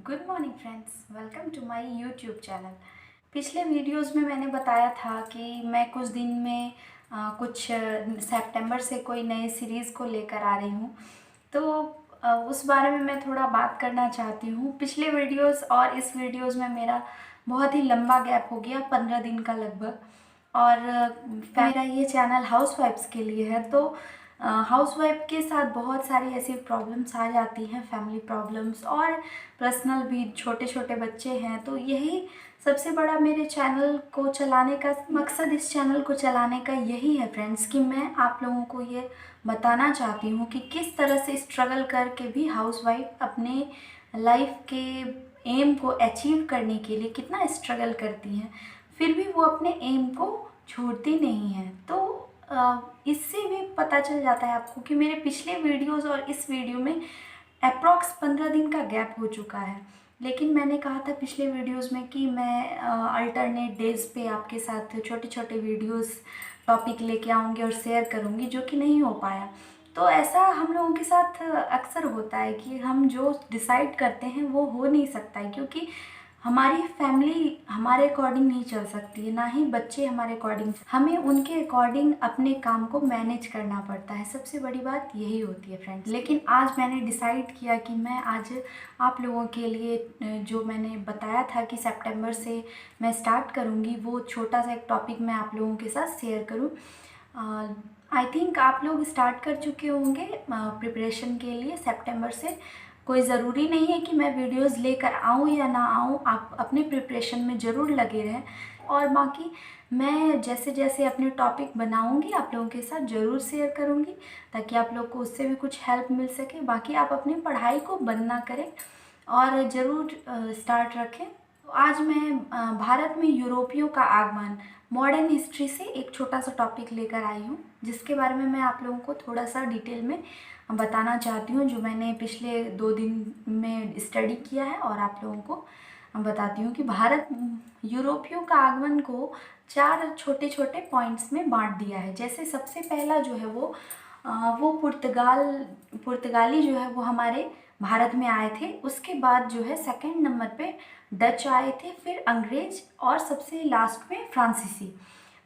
Good morning friends, welcome to my YouTube channel. पिछले videos में मैंने बताया था कि मैं कुछ दिन में कुछ सितंबर से कोई नई सीरीज़ को लेकर आ रही हूँ। तो उस बारे में मैं थोड़ा बात करना चाहती हूँ। पिछले वीडियोस और इस वीडियोस में मेरा बहुत ही लंबा गैप हो गया, 15 दिन का लगभग। और मेरा ये चैनल हाउसवाइफ्स के लिए है, तो हाउसवाइफ के साथ बहुत सारी ऐसी प्रॉब्लम्स आ जाती हैं, फैमिली प्रॉब्लम्स और पर्सनल भी। छोटे छोटे बच्चे हैं, तो यही सबसे बड़ा मेरे चैनल को चलाने का मकसद, इस चैनल को चलाने का यही है फ्रेंड्स, कि मैं आप लोगों को ये बताना चाहती हूँ कि किस तरह से स्ट्रगल करके भी हाउसवाइफ अपने लाइफ के एम को अचीव करने के लिए कितना स्ट्रगल करती हैं, फिर भी वो अपने एम को छोड़ती नहीं हैं। तो इससे भी पता चल जाता है आपको कि मेरे पिछले वीडियोस और इस वीडियो में अप्रॉक्स 15 दिन का गैप हो चुका है। लेकिन मैंने कहा था पिछले वीडियोस में कि मैं अल्टरनेट डेज पे आपके साथ छोटे छोटे वीडियोस टॉपिक लेके आऊँगी और शेयर करूँगी, जो कि नहीं हो पाया। तो ऐसा हम लोगों के साथ अक्सर होता है कि हम जो डिसाइड करते हैं वो हो नहीं सकता है, क्योंकि हमारी फैमिली हमारे अकॉर्डिंग नहीं चल सकती है, ना ही बच्चे हमारे अकॉर्डिंग। हमें उनके अकॉर्डिंग अपने काम को मैनेज करना पड़ता है। सबसे बड़ी बात यही होती है फ्रेंड्स। लेकिन आज मैंने डिसाइड किया कि मैं आज आप लोगों के लिए जो मैंने बताया था कि सितंबर से मैं स्टार्ट करूँगी, वो छोटा सा एक टॉपिक मैं आप लोगों के साथ शेयर करूँ। आई थिंक आप लोग स्टार्ट कर चुके होंगे प्रिपरेशन के लिए सितंबर से। कोई ज़रूरी नहीं है कि मैं वीडियोस लेकर आऊँ या ना आऊँ, आप अपने प्रिपरेशन में ज़रूर लगे रहें। और बाकी मैं जैसे जैसे अपने टॉपिक बनाऊँगी आप लोगों के साथ ज़रूर शेयर करूँगी, ताकि आप लोग को उससे भी कुछ हेल्प मिल सके। बाकी आप अपनी पढ़ाई को बंद ना करें और ज़रूर स्टार्ट रखें। तो आज मैं भारत में यूरोपियों का आगमन, मॉडर्न हिस्ट्री से एक छोटा सा टॉपिक लेकर आई हूँ, जिसके बारे में मैं आप लोगों को थोड़ा सा डिटेल में बताना चाहती हूँ, जो मैंने पिछले 2 दिन में स्टडी किया है और आप लोगों को बताती हूँ कि भारत यूरोपियों का आगमन को 4 छोटे छोटे पॉइंट्स में बांट दिया है। जैसे सबसे पहला जो है वो पुर्तगाली जो है वो हमारे भारत में आए थे। उसके बाद जो है सेकंड नंबर पे डच आए थे, फिर अंग्रेज और सबसे लास्ट में फ्रांसीसी।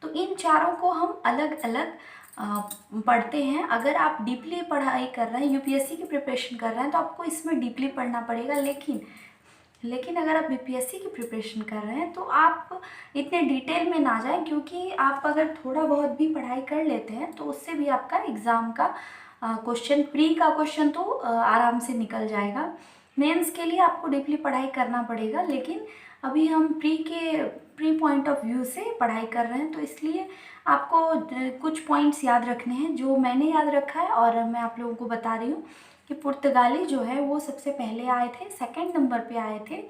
तो इन चारों को हम अलग अलग पढ़ते हैं। अगर आप डीपली पढ़ाई कर रहे हैं, यूपीएससी की प्रिपरेशन कर रहे हैं, तो आपको इसमें डीपली पढ़ना पड़ेगा। लेकिन अगर आप बीपीएससी की प्रिपरेशन कर रहे हैं तो आप इतने डिटेल में ना जाएं, क्योंकि आप अगर थोड़ा बहुत भी पढ़ाई कर लेते हैं तो उससे भी आपका एग्ज़ाम का क्वेश्चन, प्री का क्वेश्चन तो आराम से निकल जाएगा। मेंस के लिए आपको डीपली पढ़ाई करना पड़ेगा, लेकिन अभी हम प्री पॉइंट ऑफ व्यू से पढ़ाई कर रहे हैं, तो इसलिए आपको कुछ पॉइंट्स याद रखने हैं जो मैंने याद रखा है और मैं आप लोगों को बता रही हूँ। कि पुर्तगाली जो है वो सबसे पहले आए थे, सेकंड नंबर पे आए थे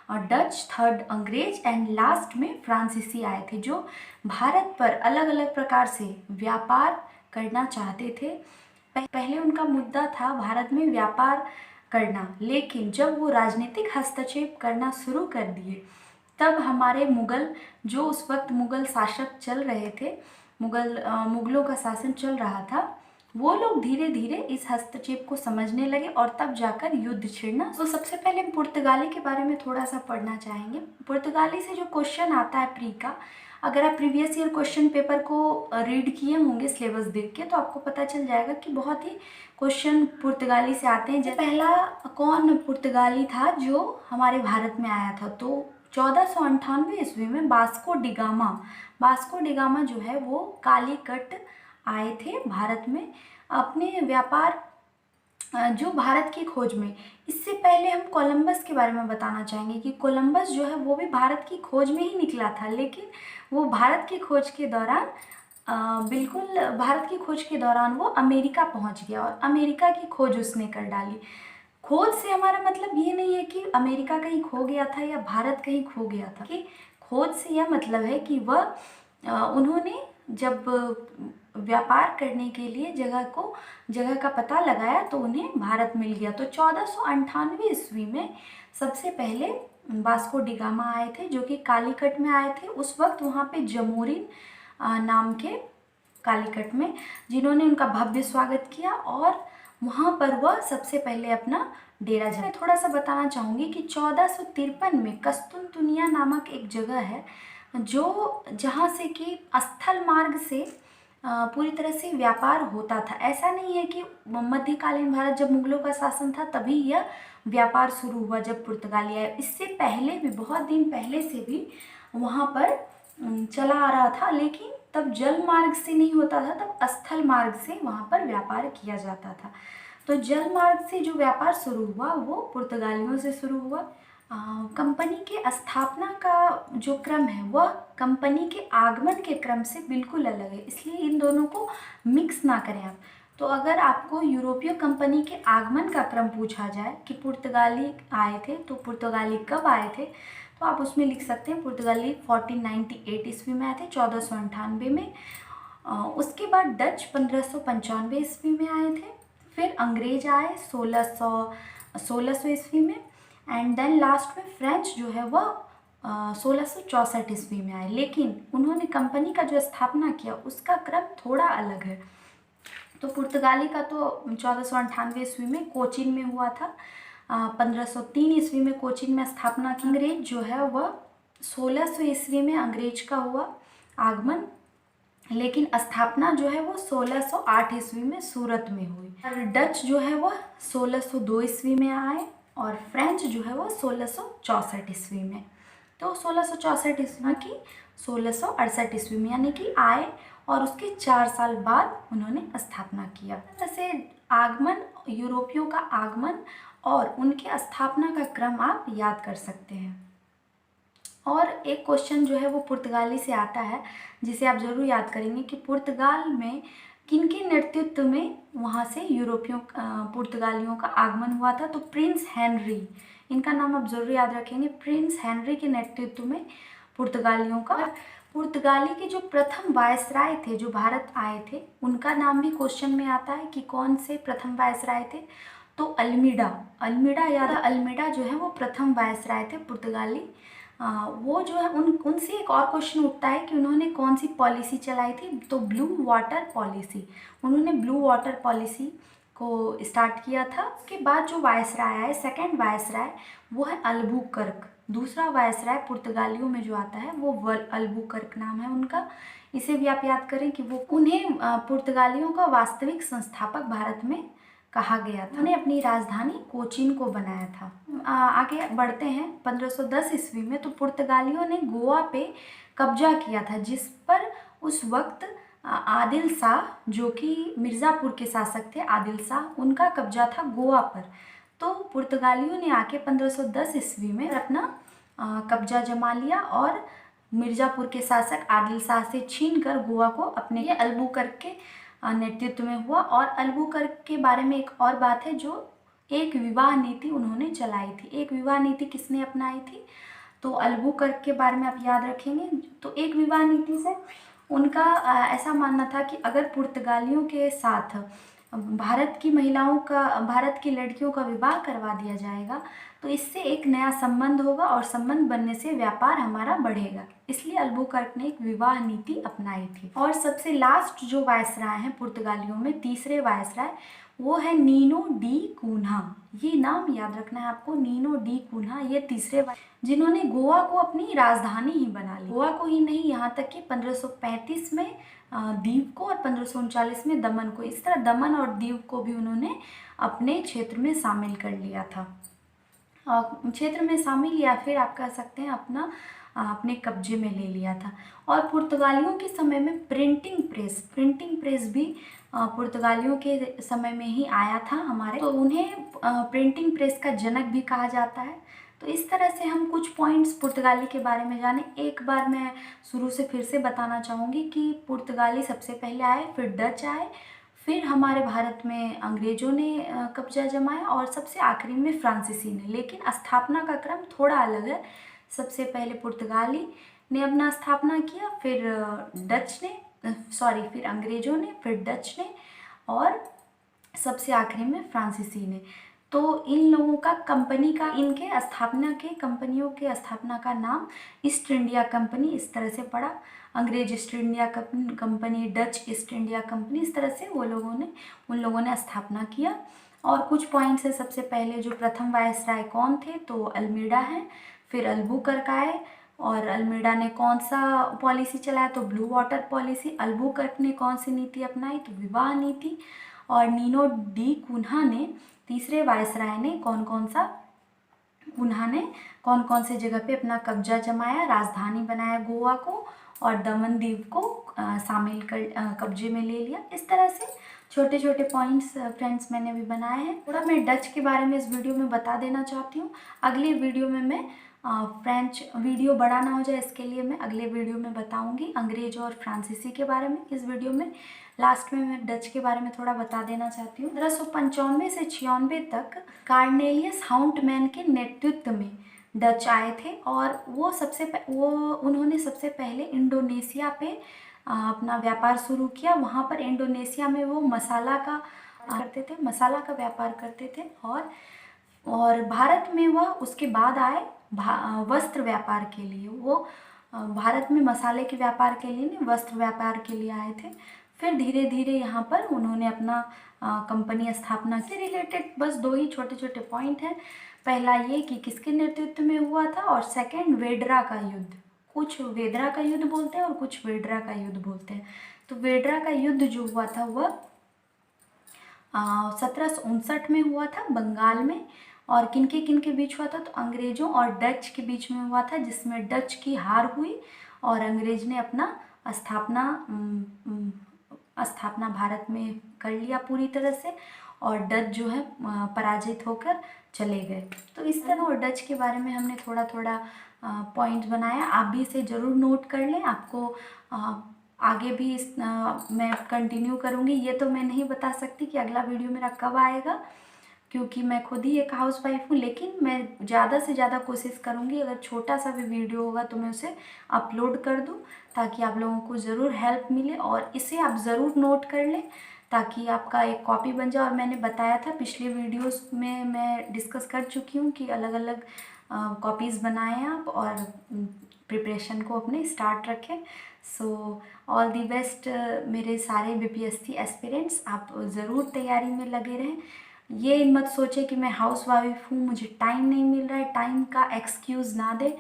और डच, थर्ड अंग्रेज एंड लास्ट में फ्रांसीसी आए थे, जो भारत पर अलग अलग प्रकार से व्यापार करना चाहते थे। पहले उनका मुद्दा था भारत में व्यापार करना, लेकिन जब वो राजनीतिक हस्तक्षेप करना शुरू कर दिए, तब हमारे मुगल, जो उस वक्त मुगल शासक चल रहे थे, मुगलों का शासन चल रहा था, वो लोग धीरे धीरे इस हस्तक्षेप को समझने लगे और तब जाकर युद्ध छिड़ना। तो सबसे पहले पुर्तगाली के बारे में थोड़ा सा पढ़ना चाहेंगे। पुर्तगाली से जो क्वेश्चन आता है प्री का, अगर आप प्रीवियस ईयर क्वेश्चन पेपर को रीड किए होंगे सिलेबस देख के, तो आपको पता चल जाएगा कि बहुत ही क्वेश्चन पुर्तगाली से आते हैं। जैसे पहला कौन पुर्तगाली था जो हमारे भारत में आया था, तो 1498 ईस्वी में बास्को डिगामा जो है वो कालीकट आए थे भारत में अपने व्यापार, जो भारत की खोज में। इससे पहले हम कोलंबस के बारे में बताना चाहेंगे कि कोलंबस जो है वो भी भारत की खोज में ही निकला था, लेकिन वो भारत की खोज के दौरान बिल्कुल भारत की खोज के दौरान वो अमेरिका पहुंच गया और अमेरिका की खोज उसने कर डाली। खोज से हमारा मतलब ये नहीं है कि अमेरिका कहीं खो गया था या भारत कहीं खो गया था, कि खोज से यह मतलब है कि वह उन्होंने जब व्यापार करने के लिए जगह का पता लगाया तो उन्हें भारत मिल गया। तो 1498 ईस्वी में सबसे पहले वास्को डिगामा आए थे, जो कि कालीकट में आए थे। उस वक्त वहाँ पे जमोरिन नाम के कालीकट में, जिन्होंने उनका भव्य स्वागत किया और वहाँ पर वह सबसे पहले अपना डेरा जमाया। मैं थोड़ा सा बताना चाहूँगी कि 1453 में कस्तुनतुनिया नामक एक जगह है जो जहाँ से कि स्थल मार्ग से पूरी तरह से व्यापार होता था। ऐसा नहीं है कि मध्यकालीन भारत जब मुगलों का शासन था तभी यह व्यापार शुरू हुआ जब पुर्तगाली आए। इससे पहले भी बहुत दिन पहले से भी वहाँ पर चला आ रहा था, लेकिन तब जल मार्ग से नहीं होता था, तब स्थल मार्ग से वहाँ पर व्यापार किया जाता था। तो जल मार्ग से जो व्यापार शुरू हुआ वो पुर्तगालियों से शुरू हुआ। कंपनी के स्थापना का जो क्रम है वह कंपनी के आगमन के क्रम से बिल्कुल अलग है, इसलिए इन दोनों को मिक्स ना करें आप। तो अगर आपको यूरोपीय कंपनी के आगमन का क्रम पूछा जाए कि पुर्तगाली आए थे तो पुर्तगाली कब आए थे, तो आप उसमें लिख सकते हैं पुर्तगाली 1498 ईस्वी में आए थे, 1498 में। उसके बाद डच 1595 ईस्वी में आए थे। फिर अंग्रेज आए 1600 ईस्वी में। एंड देन लास्ट में फ्रेंच जो है वह 1664 ईस्वी में आए। लेकिन उन्होंने कंपनी का जो स्थापना किया उसका क्रम थोड़ा अलग है। तो पुर्तगाली का तो 1498 ईस्वी में कोचीन में हुआ था। 1503 ईस्वी में कोचीन में स्थापना की। अंग्रेज जो है वह 1600 ईस्वी में अंग्रेज का हुआ आगमन, लेकिन स्थापना जो है वो 1608 ईस्वी में सूरत में हुई। और डच जो है वह 1602 ईस्वी में आए और फ्रेंच जो है वो 1664 ईस्वी में। तो 1664 ईस्वी की 1668 ईस्वी में यानी कि आए और उसके 4 साल बाद उन्होंने स्थापना किया। जैसे आगमन, यूरोपियों का आगमन और उनके स्थापना का क्रम आप याद कर सकते हैं। और एक क्वेश्चन जो है वो पुर्तगाली से आता है जिसे आप ज़रूर याद करेंगे कि पुर्तगाल में किनके नेतृत्व में वहाँ से यूरोपियों पुर्तगालियों का आगमन हुआ था। तो प्रिंस हेनरी, इनका नाम आप ज़रूर याद रखेंगे। प्रिंस हेनरी के नेतृत्व में पुर्तगालियों का। पुर्तगाली के जो प्रथम वायसराय थे जो भारत आए थे उनका नाम भी क्वेश्चन में आता है कि कौन से प्रथम वायसराय थे। तो अल्मीडा याद, अल्मीडा जो है वो प्रथम वायसराय थे पुर्तगाली। वो जो है उनसे एक और क्वेश्चन उठता है कि उन्होंने कौन सी पॉलिसी चलाई थी। तो ब्लू वाटर पॉलिसी, उन्होंने ब्लू वाटर पॉलिसी को स्टार्ट किया था। उसके बाद जो वायसराय है, सेकंड वायसराय, वो है अल्बुकर्क। दूसरा वायसराय पुर्तगालियों में जो आता है वो अल्बुकर्क नाम है उनका। इसे भी आप याद करें कि वो उन्हें पुर्तगालियों का वास्तविक संस्थापक भारत में कहा गया था। उन्होंने अपनी राजधानी कोचीन को बनाया था। आगे बढ़ते हैं 1510 ईस्वी में। तो पुर्तगालियों ने गोवा पे कब्जा किया था, जिस पर उस वक्त आदिल शाह जो कि मिर्ज़ापुर के शासक थे, आदिल शाह, उनका कब्जा था गोवा पर। तो पुर्तगालियों ने आके 1510 ईस्वी में अपना कब्जा जमा लिया और मिर्ज़ापुर के शासक आदिल शाह से छीनकर गोवा को अपने अल्बुकर्क के नेतृत्व में हुआ। और अल्बुकर्क के बारे में एक और बात है, जो एक विवाह नीति उन्होंने चलाई थी। एक विवाह नीति किसने अपनाई थी? तो अल्बुकर्क के बारे में आप याद रखेंगे। तो एक विवाह नीति से उनका ऐसा मानना था कि अगर पुर्तगालियों के साथ भारत की महिलाओं का, भारत की लड़कियों का विवाह करवा दिया जाएगा तो इससे एक नया संबंध होगा और संबंध बनने से व्यापार हमारा बढ़ेगा। इसलिए अल्बुकर्क ने एक विवाह नीति अपनाई थी। और सबसे लास्ट जो वायसराय हैं पुर्तगालियों में, तीसरे वायसराय, वो है नीनो डी कून्हा। ये नाम याद रखना है आपको, नीनो डी कून्हा। ये तीसरे जिन्होंने गोवा को अपनी राजधानी ही बना ली। गोवा को ही नहीं, यहाँ तक कि 1535 में दीव को और 1539 में दमन को, इस तरह दमन और दीव को भी उन्होंने अपने क्षेत्र में शामिल कर लिया था। क्षेत्र में शामिल या फिर आप कह सकते हैं अपने कब्जे में ले लिया था। और पुर्तगालियों के समय में प्रिंटिंग प्रेस भी पुर्तगालियों के समय में ही आया था हमारे। तो उन्हें प्रिंटिंग प्रेस का जनक भी कहा जाता है। तो इस तरह से हम कुछ पॉइंट्स पुर्तगाली के बारे में जाने। एक बार मैं शुरू से फिर से बताना चाहूँगी कि पुर्तगाली सबसे पहले आए, फिर डच आए, फिर हमारे भारत में अंग्रेज़ों ने कब्जा जमाया और सबसे आखिरी में फ्रांसीसी ने। लेकिन स्थापना का क्रम थोड़ा अलग है। सबसे पहले पुर्तगाली ने अपना स्थापना किया, फिर अंग्रेज़ों ने, फिर डच ने और सबसे आखिरी में फ्रांसीसी ने। तो इन लोगों का कंपनी का, इनके स्थापना के, कंपनियों के स्थापना का नाम ईस्ट इंडिया कंपनी इस तरह से पड़ा। अंग्रेज east India company, Dutch east India company, इस तरह से उन लोगों ने स्थापना किया। और कुछ पॉइंट्स है। सबसे पहले जो प्रथम वायसराय कौन थे, तो अल्मीडा हैं। फिर अल्बुकर्क आए, और अल्मीडा ने कौन सा पॉलिसी चलाया, तो ब्लू वाटर पॉलिसी। अल्बुकर्क ने कौन सी नीति अपनाई, तो विवाह नीति। और नीनो डी कुन्हा ने, तीसरे वायसराय ने उन्होंने कौन कौन से जगह पे अपना कब्जा जमाया, राजधानी बनाया गोवा को, और दमन दीव को शामिल कर कब्जे में ले लिया। इस तरह से छोटे छोटे पॉइंट्स फ्रेंड्स मैंने भी बनाए हैं। थोड़ा मैं डच के बारे में इस वीडियो में बता देना चाहती हूँ। अगली वीडियो में मैं फ्रेंच वीडियो बड़ा ना हो जाए, इसके लिए मैं अगले वीडियो में बताऊंगी अंग्रेज और फ्रांसीसी के बारे में। इस वीडियो में लास्ट में मैं डच के बारे में थोड़ा बता देना चाहती हूँ। 1595 से 96 तक कार्नेलियस हाउंटमैन के नेतृत्व में डच आए थे, और उन्होंने सबसे पहले इंडोनेशिया पे अपना व्यापार शुरू किया। वहाँ पर इंडोनेशिया में वो मसाला का व्यापार करते थे। और भारत में वह उसके बाद आए वस्त्र व्यापार के लिए। वो भारत में मसाले के व्यापार के लिए नहीं, वस्त्र व्यापार के लिए आए थे। फिर धीरे धीरे यहाँ पर उन्होंने अपना कंपनी स्थापना से रिलेटेड बस 2 ही छोटे छोटे पॉइंट हैं। पहला ये कि किसके नेतृत्व में हुआ था, और सेकंड वेडरा का युद्ध। कुछ वेदरा का युद्ध बोलते हैं और कुछ वेडरा का युद्ध बोलते हैं। तो वेडरा का युद्ध जो हुआ था वह 1759 में हुआ था बंगाल में। और किनके बीच हुआ था, तो अंग्रेजों और डच के बीच में हुआ था, जिसमें डच की हार हुई और अंग्रेज ने अपना स्थापना भारत में कर लिया पूरी तरह से, और डच जो है पराजित होकर चले गए। तो इस तरह और डच के बारे में हमने थोड़ा थोड़ा पॉइंट्स बनाया। आप भी इसे ज़रूर नोट कर लें। आपको आगे भी मैं कंटिन्यू करूँगी। ये तो मैं नहीं बता सकती कि अगला वीडियो मेरा कब आएगा, क्योंकि मैं खुद ही एक हाउसवाइफ हूँ। लेकिन मैं ज़्यादा से ज़्यादा कोशिश करूँगी, अगर छोटा सा भी वीडियो होगा तो मैं उसे अपलोड कर दूँ, ताकि आप लोगों को ज़रूर हेल्प मिले। और इसे आप ज़रूर नोट कर लें, ताकि आपका एक कॉपी बन जाए। और मैंने बताया था पिछले वीडियोस में, मैं डिस्कस कर चुकी हूँ कि अलग अलग कॉपीज़ बनाएं आप, और प्रिपरेशन को अपने स्टार्ट रखें। सो ऑल दी बेस्ट मेरे सारे बीपीएससी एस्पिरेंट्स। आप ज़रूर तैयारी में लगे रहें। ये मत सोचे कि मैं हाउस वाइफ हूँ, मुझे टाइम नहीं मिल रहा है। टाइम का एक्सक्यूज़ ना दे,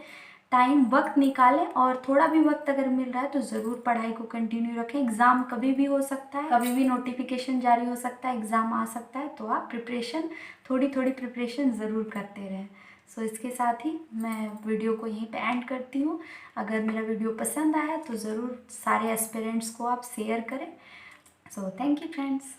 टाइम वक्त निकालें, और थोड़ा भी वक्त अगर मिल रहा है तो ज़रूर पढ़ाई को कंटिन्यू रखें। एग्ज़ाम कभी भी हो सकता है, कभी भी नोटिफिकेशन जारी हो सकता है, एग्ज़ाम आ सकता है। तो आप थोड़ी थोड़ी प्रिपरेशन ज़रूर करते रहें। सो इसके साथ ही मैं वीडियो को यहीं पे एंड करती हूँ। अगर मेरा वीडियो पसंद आया तो ज़रूर सारे एस्पिरेंट्स को आप शेयर करें। So thank you friends.